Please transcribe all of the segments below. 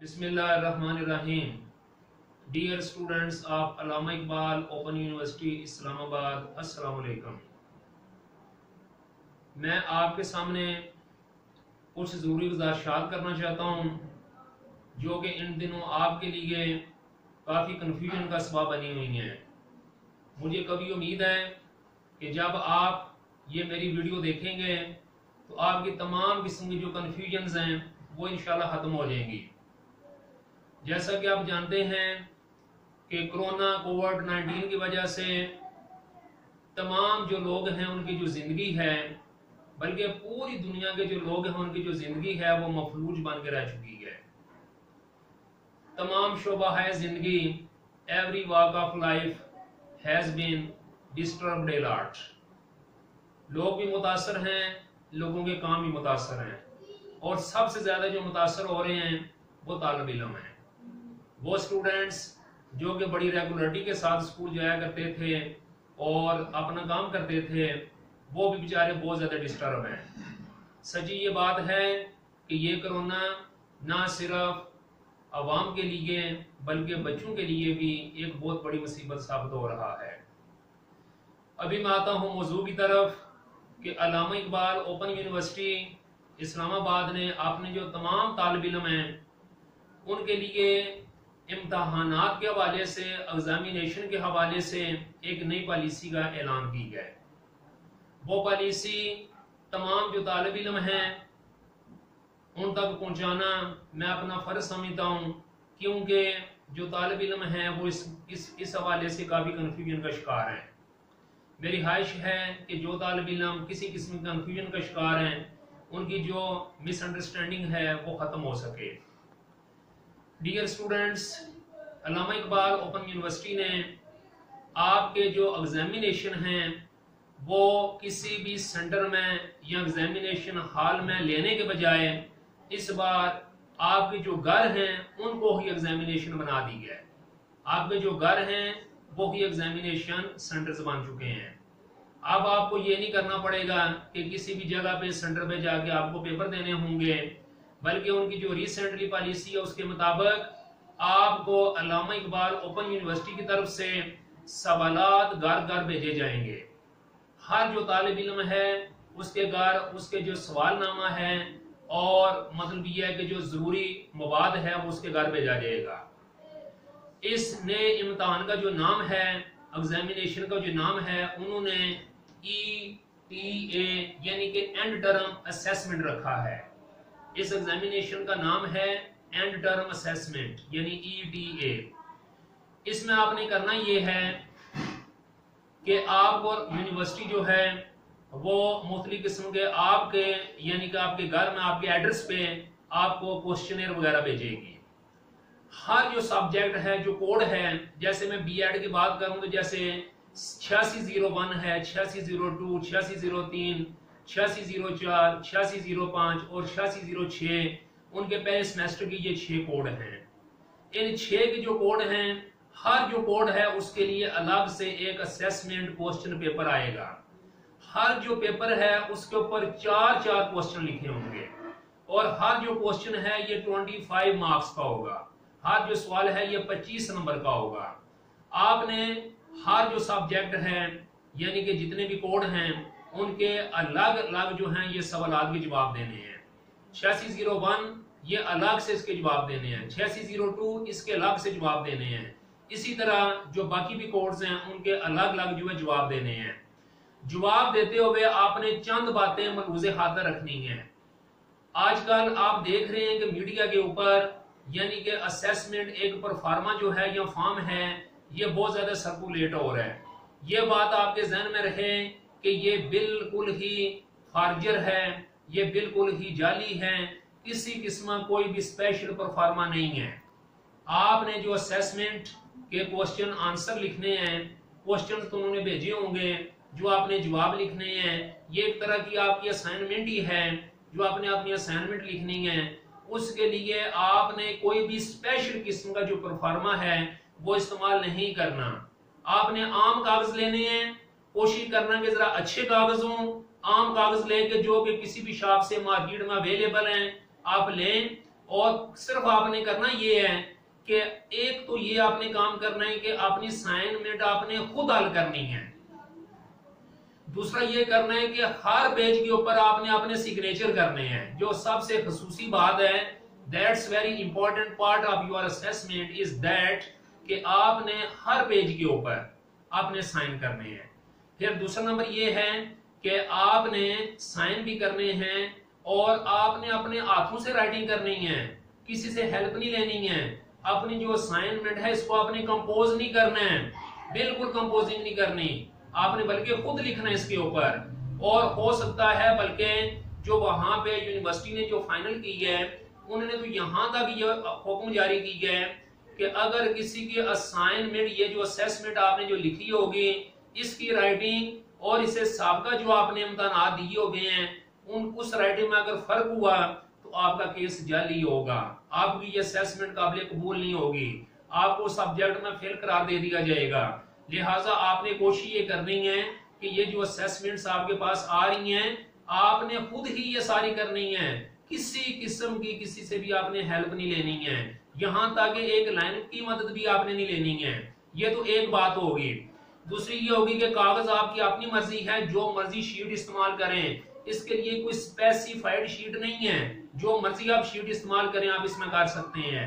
बिस्मिल्लाहिर्रहमानिर्रहीम। Dear students of Allama Iqbal open university Islamabad, अस्सलाम वालेकुम। मैं आपके सामने कुछ ज़रूरी गुज़ारिशात करना चाहता हूँ जो कि इन दिनों आपके लिए काफ़ी कन्फ्यूजन का सबब बनी हुई हैं। मुझे कभी उम्मीद है कि जब आप ये मेरी वीडियो देखेंगे तो आपकी तमाम किस्म की जो कन्फ्यूजन्स हैं वो इंशाल्लाह ख़त्म हो जाएंगी। जैसा कि आप जानते हैं कि कोरोना कोविड-19 की वजह से तमाम जो लोग हैं उनकी जो ज़िंदगी है, बल्कि पूरी दुनिया के जो लोग हैं उनकी जो ज़िंदगी है वो मफलूज बन के रह चुकी है। तमाम शोबा है ज़िंदगी, every walk of life has been disturbed a lot. लोग भी मुतासर हैं, लोगों के काम भी मुतासर हैं, और सबसे ज़्यादा जो मुतासर हो रहे हैं वो तालिब इल्म हैं। वो स्टूडेंट्स जो कि बड़ी रेगुलरिटी के साथ स्कूल जाया करते थे और अपना काम करते थे, वो भी बेचारे बहुत ज़्यादा डिस्टर्ब हैं। सच्ची ये बात है कि ये कोरोना ना सिर्फ आवाम के लिए बल्कि बच्चों के लिए भी एक बहुत बड़ी मुसीबत साबित हो रहा है। अभी मैं आता हूँ मौजू की तरफ कि अल्लामा इकबाल ओपन यूनिवर्सिटी इस्लामाबाद ने अपने जो तमाम तालिब इल्म हैं उनके लिए इम्तहानात के हवाले से, एग्जामिनेशन के हवाले से एक नई पॉलिसी का ऐलान की है। वो पॉलिसी तमाम जो तालिब इल्म हैं उन तक पहुंचाना मैं अपना फ़र्ज समझता हूं, क्योंकि जो तालिब इल्म हैं वो इस हवाले से काफ़ी कन्फ्यूजन का शिकार हैं। मेरी ख्वाहिश है कि जो तालिब इल्म किसी किस्म के कन्फ्यूजन का शिकार हैं उनकी जो मिसअंडरस्टैंडिंग है वो ख़त्म हो सके। डियर स्टूडेंट्स, अल्लामा इकबाल ओपन यूनिवर्सिटी ने आपके जो एग्जामिनेशन हैं वो किसी भी सेंटर में या एग्जामिनेशन हॉल में लेने के बजाय इस बार आपके जो घर हैं उनको ही एग्जामिनेशन बना दी है। आपके जो घर हैं वो ही एग्जामिनेशन सेंटर्स बन चुके हैं। अब आपको ये नहीं करना पड़ेगा कि किसी भी जगह पे सेंटर पे जाके आपको पेपर देने होंगे, बल्कि उनकी जो रिसेंटली पॉलिसी है उसके मुताबिक आपको अल्लामा इकबाल ओपन यूनिवर्सिटी की तरफ से सवालात घर घर भेजे जाएंगे। हर जो तालिब इल्म है उसके घर उसके जो सवालनामा है और मतलब ये है कि जो जरूरी मवाद है वो उसके घर भेजा जाएगा। इस नए इम्तिहान का जो नाम है, एग्जामिनेशन का जो नाम है, उन्होंने ETA यानी कि एंड टर्म असेसमेंट रखा है। इस एग्जामिनेशन का नाम है एंड टर्म असेसमेंट यानी ETA। इसमें आपने करना ये है कि आप और यूनिवर्सिटी जो है वो मुख्तलिफ किस्म के आपके यानी कि आपके घर में आपके एड्रेस पे आपको क्वेश्चनर वगैरह भेजेगी। हर जो सब्जेक्ट है, जो कोड है, जैसे मैं B.Ed की बात करूं तो जैसे 8601 है, 8602, 8603, 8604, 8605 और 8606, उनके पहले सेमेस्टर की ये 6 कोड हैं। इन 6 के जो कोड हैं, हर जो कोड है उसके लिए अलग से एक असेसमेंट क्वेश्चन पेपर आएगा। हर जो पेपर है उसके ऊपर 4 क्वेश्चन लिखे होंगे और हर जो क्वेश्चन है ये 25 मार्क्स का होगा। हर जो सवाल है ये 25 नंबर का होगा। आपने हर जो सब्जेक्ट है यानी कि जितने भी कोड हैं उनके अलग अलग जो हैं ये सवालात के जवाब देने हैं। 8601 ये अलग से इसके जवाब देने हैं, 8602 इसके अलग से जवाब देने हैं। इसी तरह जो बाकी भी कोड्स हैं उनके अलग अलग जो है जवाब देने हैं। जवाब देते हुए आपने चंद बातें मलूज़े खातर रखनी है। आजकल आप देख रहे हैं कि मीडिया के ऊपर यानी कि असेसमेंट एक परफार्मा जो है या फॉर्म है ये बहुत ज्यादा सर्कुलेट हो रहा है। ये बात आपके जहन में रहे कि ये बिल्कुल ही फार्जर है, ये बिल्कुल ही जाली है, किसी किस्म कोई भी स्पेशल परफार्मा नहीं है। आपने जो असेसमेंट के क्वेश्चन आंसर लिखने हैं, क्वेश्चन तो उन्होंने भेजे होंगे, जो आपने जवाब लिखने हैं, ये एक तरह की आपकी असाइनमेंट ही है जो आपने अपनी असाइनमेंट लिखनी है। उसके लिए आपने कोई भी स्पेशल किस्म का जो परफार्मा है वो इस्तेमाल नहीं करना। आपने आम कागज लेने हैं, कोशिश करना कि जरा अच्छे कागज हों। आम कागज लेके जो कि किसी भी शॉप से मार्केट में अवेलेबल हैं आप लें और सिर्फ आपने करना ये है कि एक तो ये आपने काम करना है कि अपनी असाइनमेंट आपने खुद हल करनी है। दूसरा ये करना है कि हर पेज के ऊपर आपने अपने सिग्नेचर करने हैं। जो सबसे खसूसी बात है, that's very important part of your assessment is that कि आपने हर पेज के ऊपर आपने साइन करने हैं। फिर दूसरा नंबर ये है कि आपने साइन भी करने हैं और आपने अपने हाथों से राइटिंग करनी है, किसी से हेल्प नहीं लेनी है। अपनी जो असाइनमेंट है इसको आपने कंपोज नहीं करना है, बिल्कुल कंपोजिंग नहीं करनी, आपने बल्कि खुद लिखना है इसके ऊपर। और हो सकता है बल्कि जो वहां पे यूनिवर्सिटी ने जो फाइनल की है उन्होंने तो यहां तक ये हुक्म जारी की है कि अगर किसी की असाइनमेंट, ये जो असेसमेंट आपने जो लिखी होगी, इसकी राइटिंग और इसे साबका जो आपने इम्तिहान दिए हो गए हैं उस राइटिंग में अगर फर्क हुआ तो आपका केस जाली होगा, आपकी ये असेसमेंट काबिल कबूल नहीं होगी, आपको सब्जेक्ट में फेल करार दे दिया जाएगा। लिहाजा आपने कोशिश ये करनी है कि ये जो असेसमेंट्स आपके पास आ रही हैं आपने खुद ही ये सारी करनी है, किसी किस्म की किसी से भी आपने हेल्प नहीं लेनी है, यहां तक एक लाइन की मदद भी आपने नहीं लेनी है। ये तो एक बात होगी। दूसरी ये होगी कि कागज आपकी अपनी मर्जी है, जो मर्जी शीट इस्तेमाल करें, इसके लिए कोई स्पेसिफाइड शीट नहीं है, जो मर्जी आप शीट इस्तेमाल करें आप इसमें कर सकते हैं।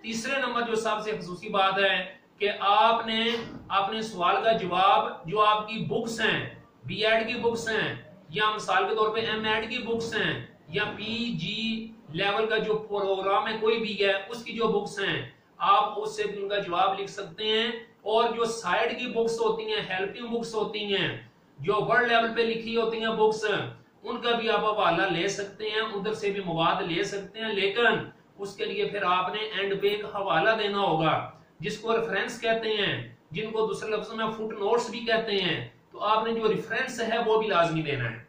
तीसरे नंबर जो सबसे खसूसी बात है कि आपने अपने सवाल का जवाब, जो आपकी बुक्स हैं, बीएड की बुक्स हैं या मिसाल के तौर पे एमएड की बुक्स हैं या पीजी लेवल का जो प्रोग्राम है कोई भी है उसकी जो बुक्स हैं, आप उससे भी उनका जवाब लिख सकते हैं। और जो साइड की बुक्स होती हैं, हेल्पिंग बुक्स होती हैं, जो वर्ल्ड लेवल पे लिखी होती हैं बुक्स, उनका भी आप हवाला ले सकते हैं, उधर से भी मवाद ले सकते हैं। लेकिन उसके लिए फिर आपने एंड पे एक हवाला देना होगा जिसको रेफरेंस कहते हैं, जिनको दूसरे लफ्जों में फुट नोट्स भी कहते हैं। तो आपने जो रेफरेंस है वो भी लाजमी देना है।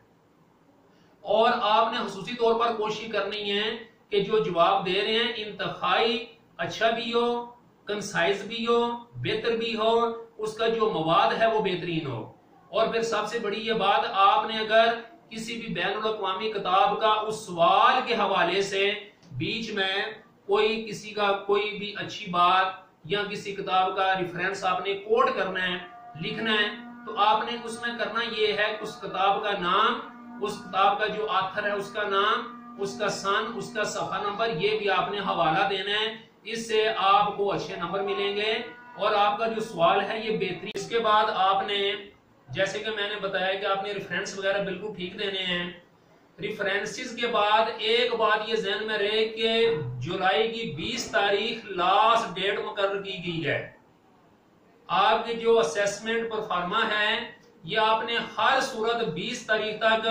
और आपने खसूसी तौर पर कोशिश करनी है कि जो जवाब दे रहे हैं इंतहाई अच्छा भी हो, कंसाइज भी हो, बेहतर भी हो, उसका जो मवाद है वो बेहतरीन हो। और फिर सबसे बड़ी ये बात, आपने अगर किसी भी बैनुल अक़वामी किताब का उस सवाल के हवाले से बीच में कोई किसी का कोई भी अच्छी बात या किसी किताब का रेफरेंस आपने कोट करना है, लिखना है, तो आपने उसमें करना ये है उस किताब का नाम, उस किताब का जो ऑथर है उसका नाम, उसका सन, उसका सफा नंबर, ये भी आपने हवाला देना है। इससे आपको अच्छे नंबर मिलेंगे और आपका जो सवाल है ये बेहतरीन। इसके बाद आपने, जैसे कि मैंने बताया कि आपने रेफरेंस वगैरह बिल्कुल ठीक देने हैं। रेफरेंसेस के बाद एक बात ये ज़हन में रहे कि जुलाई की 20 तारीख लास्ट डेट मुकर्रर की गई है। आपकी जो असेसमेंट परफॉर्मा है ये आपने हर सूरत 20 तारीख तक,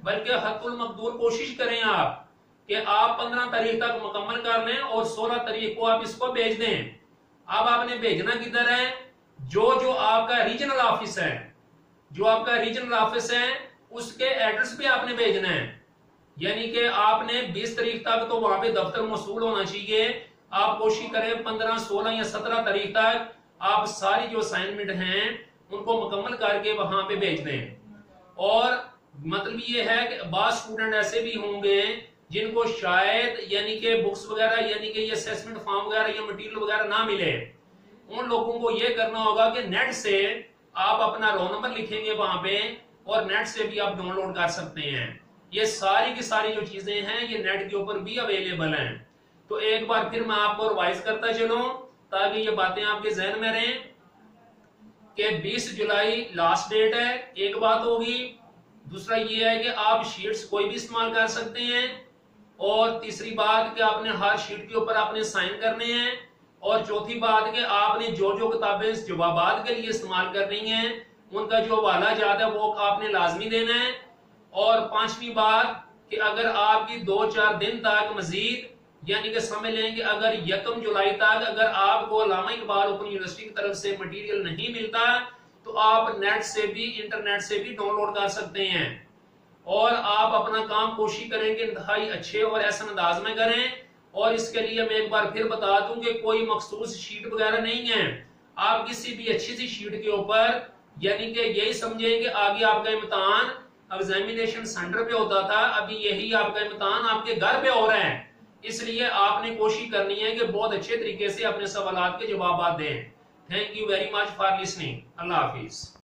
बल्कि हद्दुल मकदूर कोशिश करें आप कि आप 15 तारीख तक मुकम्मल कर लें और 16 तारीख को आप इसको भेज दें। अब आपने भेजना किधर है? जो आपका रीजनल ऑफिस है, जो आपका रीजनल ऑफिस है उसके एड्रेस पे आपने भेजना है। यानी कि आपने 20 तारीख तक तो वहां पे दफ्तर मौसूल होना चाहिए। आप कोशिश करें 15, 16 या 17 तारीख तक आप सारी जो असाइनमेंट हैं उनको मुकम्मल करके वहां पे भेज दें। और मतलब ये है कि बाद स्टूडेंट ऐसे भी होंगे जिनको शायद यानी कि बुक्स वगैरह, यानी कि ये असेसमेंट फॉर्म वगैरह या मटेरियल वगैरह ना मिले। उन लोगों को ये करना होगा कि नेट से आप अपना रोल नंबर लिखेंगे वहां पे और नेट से भी आप डाउनलोड कर सकते हैं। ये सारी की सारी जो चीजें हैं ये नेट के ऊपर भी अवेलेबल हैं। तो एक बार फिर मैं आपको रिवाइज करता चलूं ताकि ये बातें आपके जहन में रहें कि 20 जुलाई लास्ट डेट है, एक बात होगी। दूसरा ये है कि आप शीट्स कोई भी इस्तेमाल कर सकते हैं। और तीसरी बात कि आपने हर शीट के ऊपर आपने साइन करने हैं। और चौथी बात कि आपने जो किताबें जवाबात के लिए इस्तेमाल करनी है उनका जो हवाला जाता है वो आपने लाजमी देना है। और पांचवी बात कि अगर आपकी 2-4 दिन तक मजीद यानी कि समझ लें कि अगर 1 जुलाई तक अगर आपको अल्लामा इकबाल ओपन यूनिवर्सिटी की तरफ से मटेरियल नहीं मिलता तो आप नेट से भी, इंटरनेट से भी डाउनलोड कर सकते हैं। और आप अपना काम कोशिश करें कि इंतहाई अच्छे और ऐसा अंदाज में करें। और इसके लिए मैं एक बार फिर बता दूं कि कोई मखसूस शीट वगैरह नहीं है। आप किसी भी अच्छी सी शीट के ऊपर यानी कि यही समझें कि आगे आपका इम्तिहान एग्जामिनेशन सेंटर पे होता था, अभी यही आपका इम्तिहान आपके घर पे हो रहा है। इसलिए आपने कोशिश करनी है कि बहुत अच्छे तरीके से अपने सवालात के जवाब दें। Thank you very much for listening. Allah Hafiz.